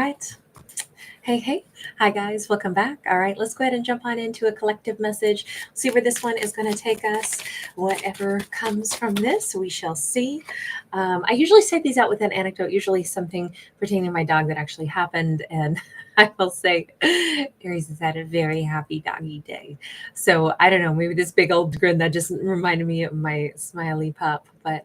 right. Hey, hey. Hi, guys. Welcome back. All right, let's go ahead and jump on into a collective message. See where this one is going to take us. Whatever comes from this, we shall see. I usually say these out with an anecdote, usually something pertaining to my dog that actually happened. And I will say, Aries has had a very happy doggy day. So I don't know, maybe this big old grin that just reminded me of my smiley pup. But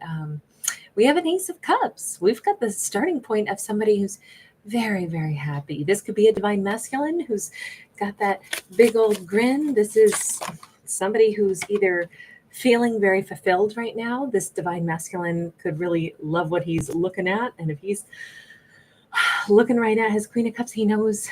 we have an Ace of Cups. We've got the starting point of somebody who's very, very happy. This could be a divine masculine who's got that big old grin. This is somebody who's either feeling very fulfilled right now. This divine masculine could really love what he's looking at. And if he's looking right at his Queen of Cups, he knows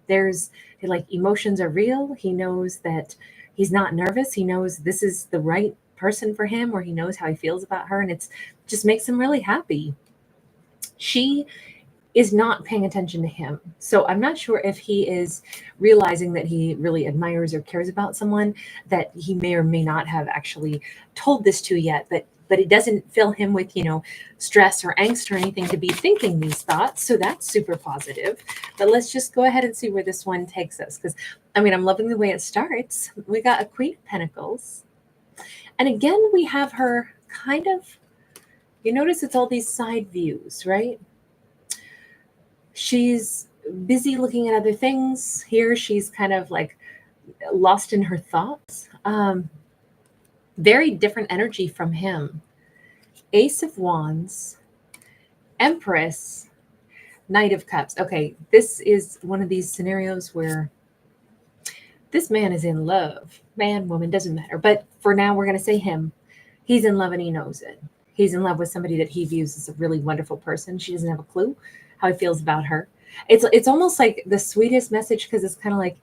there's like emotions are real. He knows that he's not nervous. He knows this is the right person for him, or he knows how he feels about her. And it's just makes him really happy. She is not paying attention to him. So I'm not sure if he is realizing that he really admires or cares about someone that he may or may not have actually told this to yet, but it doesn't fill him with, stress or angst or anything to be thinking these thoughts. So that's super positive. But let's just go ahead and see where this one takes us. Because, I'm loving the way it starts. We got a Queen of Pentacles. And again, we have her kind of, you notice it's all these side views, right? She's busy looking at other things. Here she's kind of like lost in her thoughts. Very different energy from him. Ace of Wands, Empress, Knight of Cups. Okay, this is one of these scenarios where this man is in love. Man, woman, doesn't matter. But for now, we're going to say him. He's in love and he knows it. He's in love with somebody that he views as a really wonderful person. She doesn't have a clue how he feels about her. It's almost like the sweetest message, because it's kind of like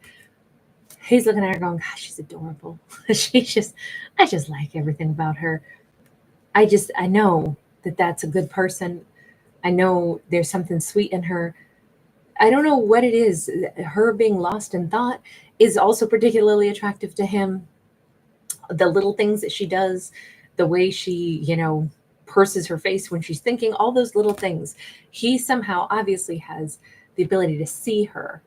he's looking at her going, gosh, she's adorable. I just like everything about her. I know that that's a good person. I know there's something sweet in her. I don't know what it is. Her being lost in thought is also particularly attractive to him. The little things that she does, the way she, purses her face when she's thinking, all those little things. He somehow obviously has the ability to see her.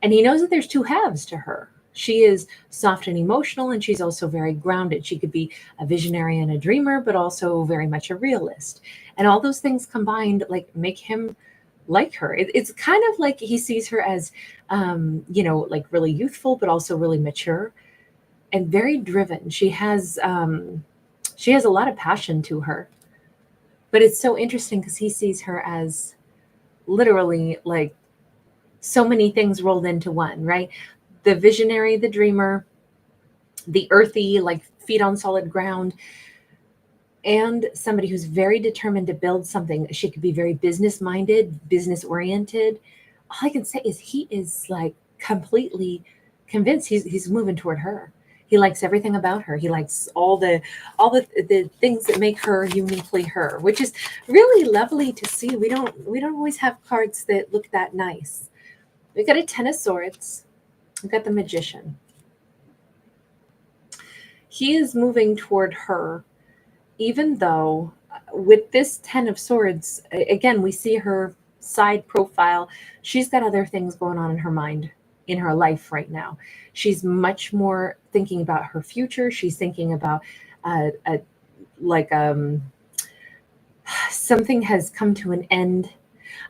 And he knows that there's two halves to her. She is soft and emotional, and she's also very grounded. She could be a visionary and a dreamer, but also very much a realist. And all those things combined, like, make him like her. It's kind of like he sees her as, like really youthful, but also really mature and very driven. She has a lot of passion to her. But it's so interesting because he sees her as literally like so many things rolled into one, right? The visionary, the dreamer, the earthy, like feet on solid ground, and somebody who's very determined to build something. She could be very business minded, business oriented. All I can say is he is like completely convinced he's moving toward her. He likes everything about her. He likes all the things that make her uniquely her, which is really lovely to see. We don't always have cards that look that nice. We got a Ten of Swords. We've got the Magician. He is moving toward her, even though with this Ten of Swords, again, we see her side profile. She's got other things going on in her mind, in her life right now. She's much more thinking about her future. She's thinking about something has come to an end.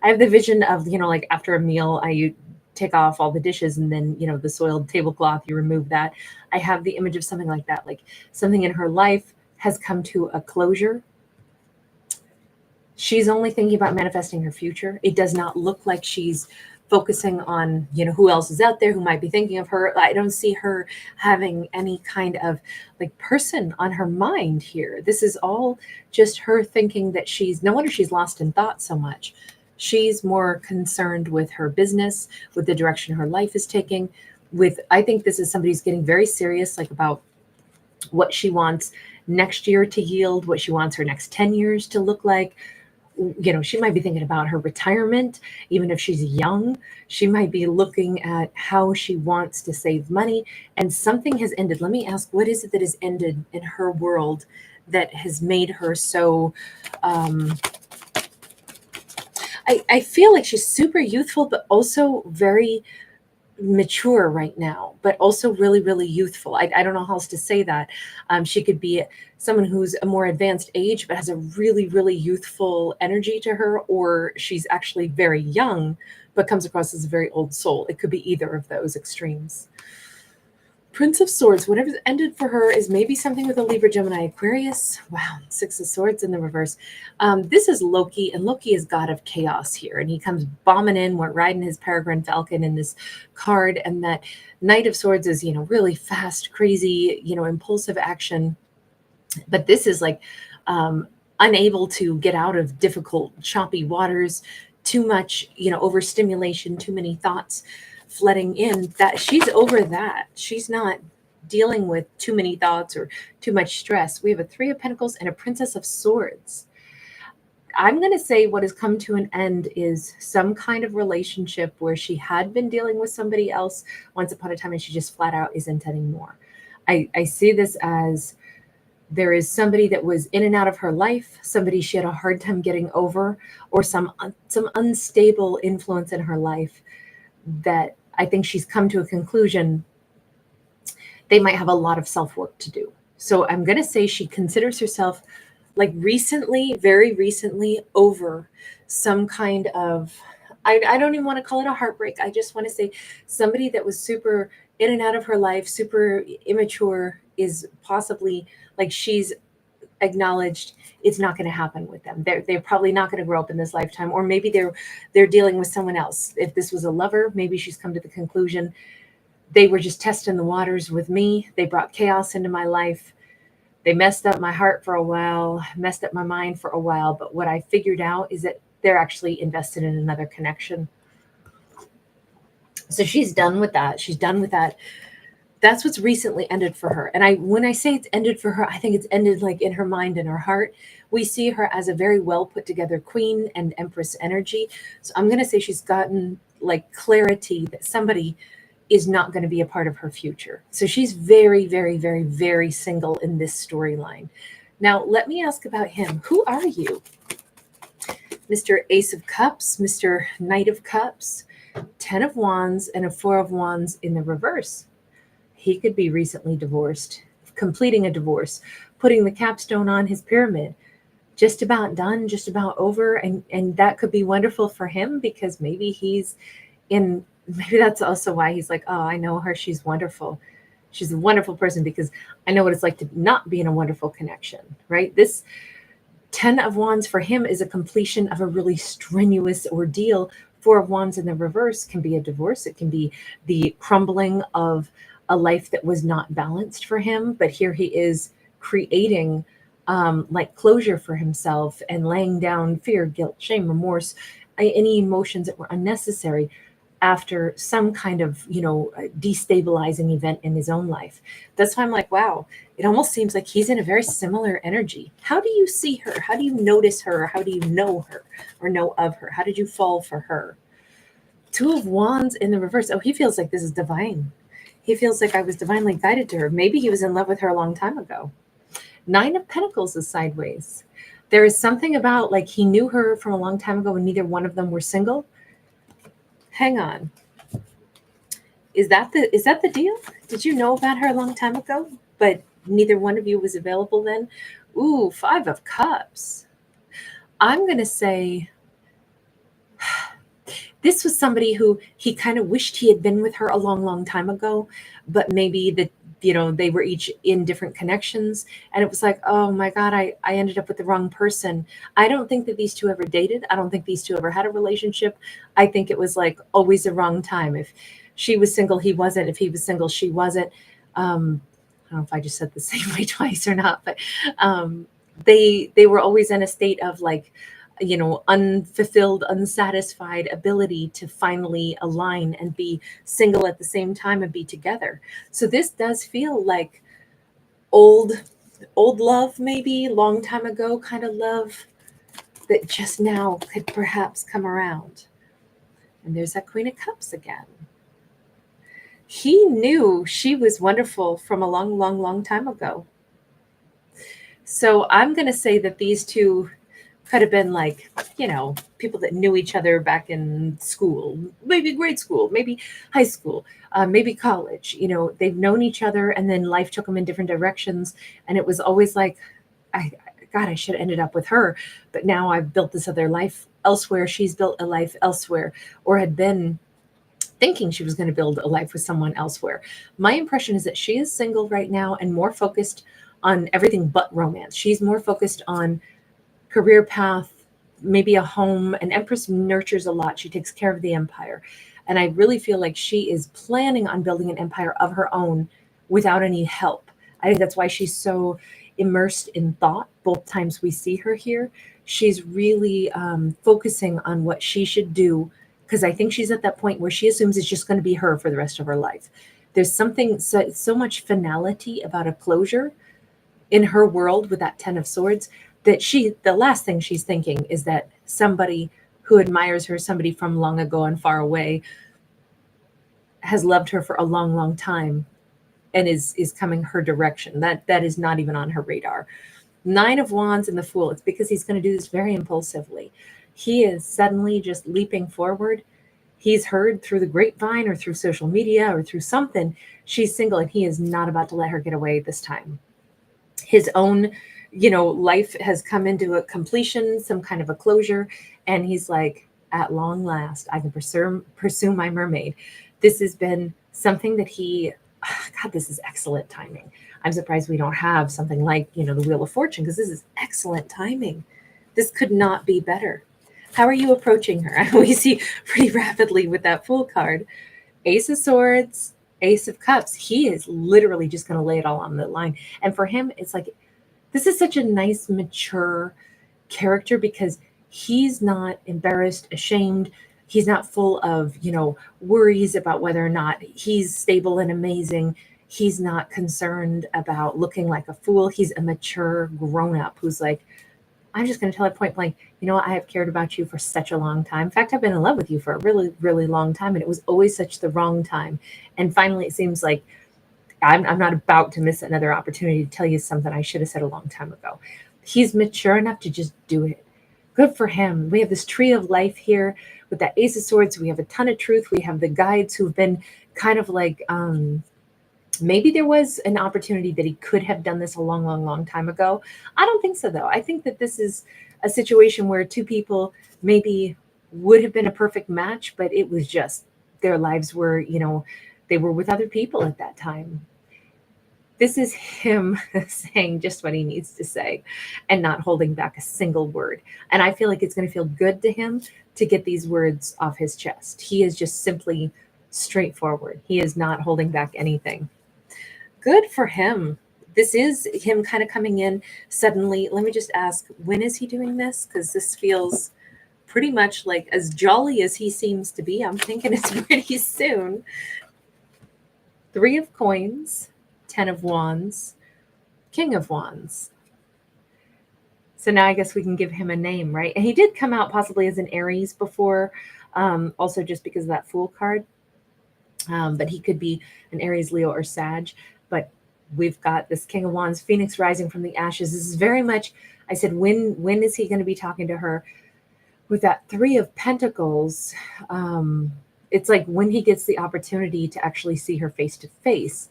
I have the vision of, like after a meal, you take off all the dishes and then, the soiled tablecloth, you remove that. I have the image of something like that, like something in her life has come to a closure. She's only thinking about manifesting her future. It does not look like she's focusing on, who else is out there who might be thinking of her. I don't see her having any kind of like person on her mind here. This is all just her thinking that no wonder she's lost in thought so much. She's more concerned with her business, with the direction her life is taking. I think this is somebody who's getting very serious, like about what she wants next year to yield, what she wants her next 10 years to look like. She might be thinking about her retirement. Even if she's young, she might be looking at how she wants to save money. And something has ended. Let me ask, what is it that has ended in her world that has made her so, I feel like she's super youthful, but also very mature right now, but also really, really youthful. I don't know how else to say that. She could be someone who's a more advanced age, but has a really, really youthful energy to her, or she's actually very young, but comes across as a very old soul. It could be either of those extremes. Prince of Swords, whatever's ended for her is maybe something with a Libra, Gemini, Aquarius. Wow, Six of Swords in the reverse. This is Loki, and Loki is god of chaos here, and he comes bombing in. We're riding his peregrine falcon in this card, and that Knight of Swords is, really fast, crazy, impulsive action. But this is like unable to get out of difficult, choppy waters, too much, overstimulation, too many thoughts flooding in. That she's over that. She's not dealing with too many thoughts or too much stress. We have a Three of Pentacles and a Princess of Swords. I'm going to say what has come to an end is some kind of relationship where she had been dealing with somebody else once upon a time, and she just flat out isn't anymore. I see this as there is somebody that was in and out of her life, somebody she had a hard time getting over, or some unstable influence in her life that I think she's come to a conclusion they might have a lot of self-work to do. So I'm going to say she considers herself like recently, very recently, over some kind of, I don't even want to call it a heartbreak. I just want to say somebody that was super in and out of her life, super immature, is possibly like she's acknowledged it's not going to happen with them. They're probably not going to grow up in this lifetime, or maybe they're dealing with someone else. If this was a lover, maybe she's come to the conclusion they were just testing the waters with me. They brought chaos into my life. They messed up my heart for a while, messed up my mind for a while. But what I figured out is that they're actually invested in another connection. So she's done with that. She's done with that. That's what's recently ended for her. And when I say it's ended for her, I think it's ended like in her mind and her heart. We see her as a very well put together queen and empress energy. So I'm going to say she's gotten like clarity that somebody is not going to be a part of her future. So she's very, very, very, very single in this storyline. Now, let me ask about him. Who are you? Mr. Ace of Cups, Mr. Knight of Cups, 10 of Wands, and a 4 of Wands in the reverse. He could be recently divorced, completing a divorce, putting the capstone on his pyramid, just about done, just about over. And that could be wonderful for him because maybe maybe that's also why he's like, oh, I know her. She's wonderful. She's a wonderful person because I know what it's like to not be in a wonderful connection, right? This 10 of Wands for him is a completion of a really strenuous ordeal. 4 of Wands in the reverse can be a divorce. It can be the crumbling of a life that was not balanced for him. But here he is creating like closure for himself and laying down fear, guilt, shame, remorse, any emotions that were unnecessary after some kind of, destabilizing event in his own life. That's why I'm like, wow, it almost seems like he's in a very similar energy. How do you see her? How do you notice her? How do you know her or know of her? How did you fall for her? 2 of Wands in the reverse. Oh, he feels like this is divine. He feels like I was divinely guided to her. Maybe he was in love with her a long time ago. 9 of Pentacles is sideways. There is something about like he knew her from a long time ago and neither one of them were single. Hang on. Is that the deal? Did you know about her a long time ago, but neither one of you was available then? Ooh, 5 of Cups. I'm going to say this was somebody who he kind of wished he had been with her a long, long time ago, but maybe they were each in different connections. And it was like, oh my God, I ended up with the wrong person. I don't think that these two ever dated. I don't think these two ever had a relationship. I think it was like always the wrong time. If she was single, he wasn't. If he was single, she wasn't. I don't know if I just said the same way twice or not, but they were always in a state of like, unfulfilled, unsatisfied ability to finally align and be single at the same time and be together. So this does feel like old love, maybe long time ago kind of love that just now could perhaps come around. And there's that Queen of Cups again. He knew she was wonderful from a long, long, long time ago. So I'm going to say that these two could have been like, people that knew each other back in school, maybe grade school, maybe high school, maybe college. They've known each other, and then life took them in different directions. And it was always like, God, I should have ended up with her. But now I've built this other life elsewhere. She's built a life elsewhere, or had been thinking she was going to build a life with someone elsewhere. My impression is that she is single right now and more focused on everything but romance. She's more focused on career path, maybe a home. An Empress nurtures a lot. She takes care of the empire. And I really feel like she is planning on building an empire of her own without any help. I think that's why she's so immersed in thought. Both times we see her here, she's really focusing on what she should do, because I think she's at that point where she assumes it's just going to be her for the rest of her life. There's something so much finality about a closure in her world with that 10 of Swords, that the last thing she's thinking is that somebody who admires her, somebody from long ago and far away, has loved her for a long, long time and is coming her direction. That is not even on her radar. 9 of Wands and the Fool. It's because he's going to do this very impulsively. He is suddenly just leaping forward. He's heard through the grapevine or through social media or through something, she's single, and he is not about to let her get away this time. His own, life has come into a completion, some kind of a closure. And he's like, at long last, I can pursue my mermaid. This has been something that God, this is excellent timing. I'm surprised we don't have something like, the Wheel of Fortune, because this is excellent timing. This could not be better. How are you approaching her? We see pretty rapidly with that Fool card. Ace of Swords, Ace of Cups. He is literally just going to lay it all on the line. And for him, it's like, this is such a nice, mature character, because he's not embarrassed, ashamed. He's not full of, worries about whether or not he's stable and amazing. He's not concerned about looking like a fool. He's a mature grown-up who's like, I'm just going to tell her point blank, I have cared about you for such a long time. In fact, I've been in love with you for a really, really long time, and it was always such the wrong time. And finally, it seems like I'm not about to miss another opportunity to tell you something I should have said a long time ago. He's mature enough to just do it. Good for him. We have this tree of life here with that Ace of Swords. We have a ton of truth. We have the guides who've been kind of like, maybe there was an opportunity that he could have done this a long, long, long time ago. I don't think so, though. I think that this is a situation where two people maybe would have been a perfect match, but it was just their lives were, they were with other people at that time. This is him saying just what he needs to say and not holding back a single word. And I feel like it's going to feel good to him to get these words off his chest. He is just simply straightforward. He is not holding back anything. Good for him. This is him kind of coming in suddenly. Let me just ask, when is he doing this? Because this feels pretty much like, as jolly as he seems to be, I'm thinking it's pretty soon. 3 of Coins, 10 of Wands, King of Wands. So now I guess we can give him a name, right? And he did come out possibly as an Aries before, also just because of that Fool card. But he could be an Aries, Leo, or Sag. But we've got this King of Wands, Phoenix rising from the ashes. This is very much, I said, when is he going to be talking to her? With that 3 of Pentacles, it's like when he gets the opportunity to actually see her face to face.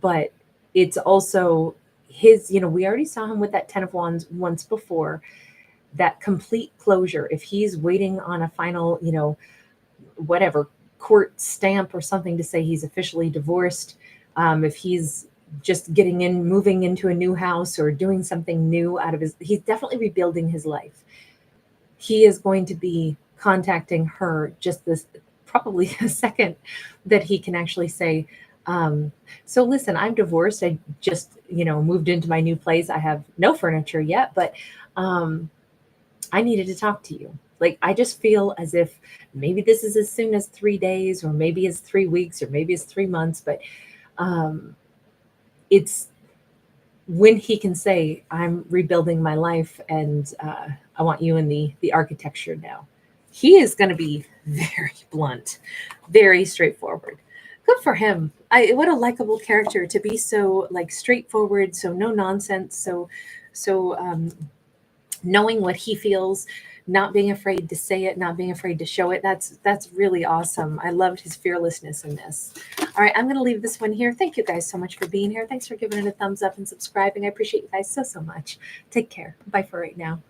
But it's also his, we already saw him with that 10 of Wands once before. That complete closure. If he's waiting on a final, whatever, court stamp or something to say he's officially divorced, if he's just moving into a new house or doing something new out of he's definitely rebuilding his life. He is going to be contacting her just this, probably the second that he can actually say, so listen, I'm divorced. I just, moved into my new place. I have no furniture yet, but I needed to talk to you. Like, I just feel as if maybe this is as soon as 3 days, or maybe it's 3 weeks, or maybe it's 3 months, but it's when he can say, I'm rebuilding my life, and I want you in the architecture now. He is going to be very blunt, very straightforward. Good for him. What a likable character to be, so like straightforward, so no nonsense, so knowing what he feels, not being afraid to say it, not being afraid to show it. That's really awesome. I loved his fearlessness in this. All right, I'm going to leave this one here. Thank you guys so much for being here. Thanks for giving it a thumbs up and subscribing. I appreciate you guys so much. Take care. Bye for right now.